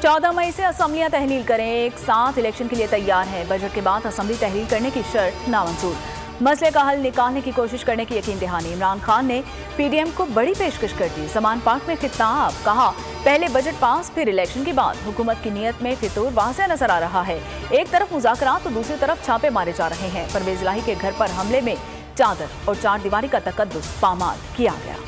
14 मई से असम्बलियां तहलील करें, एक साथ इलेक्शन के लिए तैयार है। बजट के बाद असम्बली तहलील करने की शर्त नामंजूर। मसले का हल निकालने की कोशिश करने की यकीन दहानी। इमरान खान ने पीडीएम को बड़ी पेशकश कर दी। समान पार्क में खिताब, कहा पहले बजट पास फिर इलेक्शन के बाद। हुकूमत की नीयत में फितूर वाज़ेह नजर आ रहा है। एक तरफ मुज़ाकरात तो दूसरी तरफ छापे मारे जा रहे हैं। परवेज इलाही के घर पर हमले में चादर और चार दीवारी का तकद्दुस पामाल किया गया।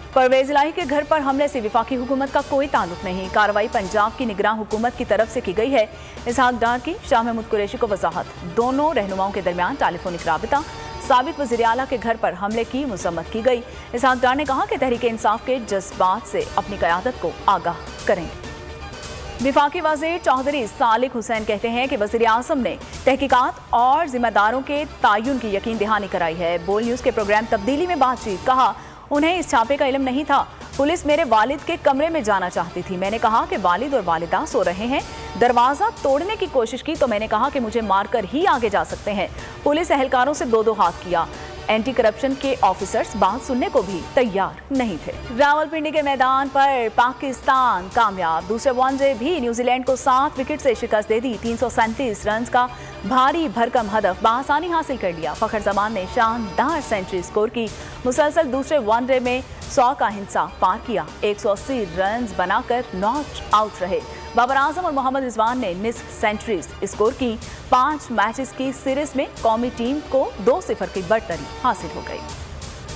परवेज इलाही के घर पर हमले से विफाकी हुकूमत का कोई ताल्लुक नहीं। कार्रवाई पंजाब की निगरान हुकूमत की तरफ से की गई है। इसहाक डार की शाह महमूद कुरैशी को वजाहत। दोनों रहनुमाओं के दरमियान टेलीफोनिक राबिता। साबिक वज़ीर आला के घर पर हमले की मजम्मत की गई। इसहाक डार ने कहा कि तहरीक इंसाफ के जज्बात से अपनी क़यादत को आगाह करेंगे। विफाकी वज़ीर चौधरी सालिक हुसैन कहते हैं कि वज़ीर आज़म ने तहकीकात और जिम्मेदारों के तयन की यकीन दहानी कराई है। बोल न्यूज़ के प्रोग्राम तब्दीली में बातचीत, कहा उन्हें इस छापे का इल्म नहीं था। पुलिस मेरे वालिद के कमरे में जाना चाहती थी। मैंने कहा कि वालिद और वालिदा सो रहे हैं। दरवाज़ा तोड़ने की कोशिश की तो मैंने कहा कि मुझे मारकर ही आगे जा सकते हैं। पुलिस एहलकारों से दो हाथ किया। एंटी करप्शन के ऑफिसर्स बात सुनने को भी तैयार नहीं थे। रावलपिंडी के मैदान पर पाकिस्तान कामयाब। दूसरे वनडे भी न्यूजीलैंड को 7 विकेट से शिकस्त दे दी। 337 रन का भारी भरकम हदफ बआसानी हासिल कर लिया। फखर जमान ने शानदार सेंचुरी स्कोर की। मुसलसल दूसरे वनडे में 100 का हिंसा पार किया। 180 रन बनाकर नॉट आउट रहे। बाबर आजम और मोहम्मद रिजवान ने निस्फ सेंचुरीज स्कोर की। 5 मैचेस की सीरीज में कौमी टीम को 2-0 की बढ़तरी हासिल हो गई।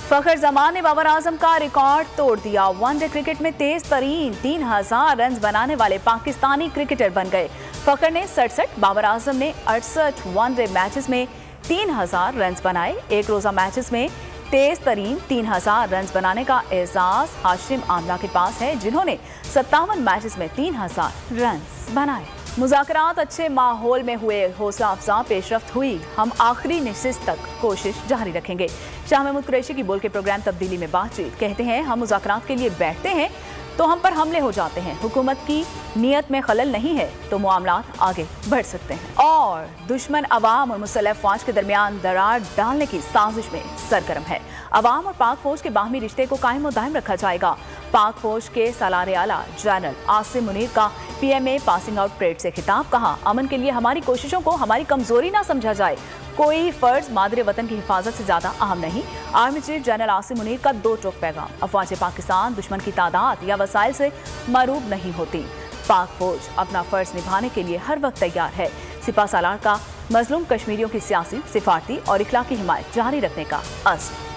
फखर जमान ने बाबर आजम का रिकॉर्ड तोड़ दिया। वनडे क्रिकेट में तेज तरीन 3000 रन बनाने वाले पाकिस्तानी क्रिकेटर बन गए। फखर ने 67, बाबर आजम ने 68 वनडे मैचेस में 3000 रन बनाए। एक रोजा मैचेस में तेज तरीन 3000 रन बनाने का एजाज हाशिम आमला के पास है, जिन्होंने 57 मैचेस में 3000 रन बनाए। मुज़ाकरात अच्छे माहौल में हुए, हौसला अफजा पेशरफ्त हुई। हम आखिरी नशिस्त तक कोशिश जारी रखेंगे। शाह महमूद कुरैशी की बोल के प्रोग्राम तब्दीली में बातचीत, कहते हैं हम मुज़ाकरात के लिए बैठते हैं तो हम पर हमले हो जाते हैं। हुकूमत की नीयत में खलल नहीं है तो मामलात आगे बढ़ सकते हैं। और दुश्मन अवाम और मुसल्लह फौज के दरमियान दरार डालने की साजिश में सरगर्म है। अवाम और पाक फौज के बाहमी रिश्ते को कायम और दायम रखा जाएगा। पाक फौज के सालार आला जनरल आसिम मुनीर का PMA पासिंग आउट परेड से खिताब, कहा अमन के लिए हमारी कोशिशों को हमारी कमजोरी ना समझा जाए। कोई फर्ज मादरे वतन की हिफाजत से ज्यादा अहम नहीं। Army chief general Asim Munir का 2 टोक पैगाम, अफवाज पाकिस्तान दुश्मन की तादाद या वसाइल से मरूब नहीं होती। पाक फौज अपना फर्ज निभाने के लिए हर वक्त तैयार है। सिपा सालार का मजलूम कश्मीरियों की सियासी, सिफारती और इखलाकी हिमायत जारी रखने का अज़्म।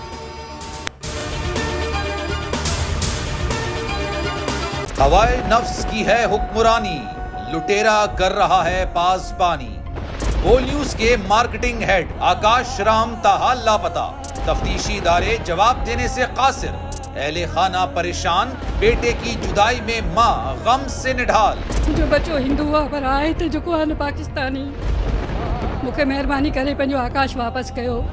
हवाए नफ्स की है हुक्मरानी, लुटेरा कर रहा है पासबानी। बोल न्यूज के मार्केटिंग हेड आकाश राम ताहाल लापता। तफ्तीशी इदारे जवाब देने से कासिर। अहले खाना परेशान, बेटे की जुदाई में माँ गम से निढाल। जो बच्चो हिंदू हुआ पर आए थे जो को पाकिस्तानी, मुझे मेहरबानी करे पंजो आकाश वापस कयो।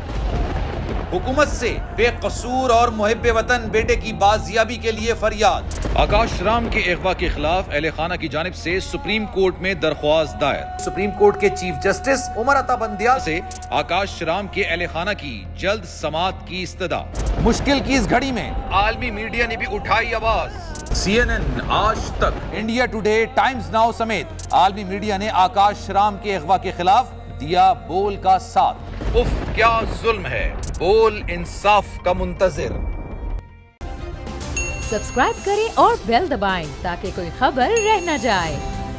हुकूमत से बेकसूर और मुहिब्बे वतन बेटे की बाजियाबी के लिए फरियाद। आकाश राम के अगवा के खिलाफ अहले खाना की जानिब से सुप्रीम कोर्ट में दरख्वास्त दायर। सुप्रीम कोर्ट के चीफ जस्टिस उमर अता बंदिया से आकाश राम के अहले खाना की जल्द समाअत की इस्तदा। मुश्किल की इस घड़ी में आलमी मीडिया ने भी उठाई आवाज। CNN, आज तक, इंडिया टुडे, टाइम्स नाउ समेत आलमी मीडिया ने आकाश राम के अगवा के खिलाफ दिया बोल का साथ। उफ क्या जुल्म है, बोल इंसाफ का मुंतजिर। सब्सक्राइब करें और बेल दबाएं ताकि कोई खबर रह न जाए।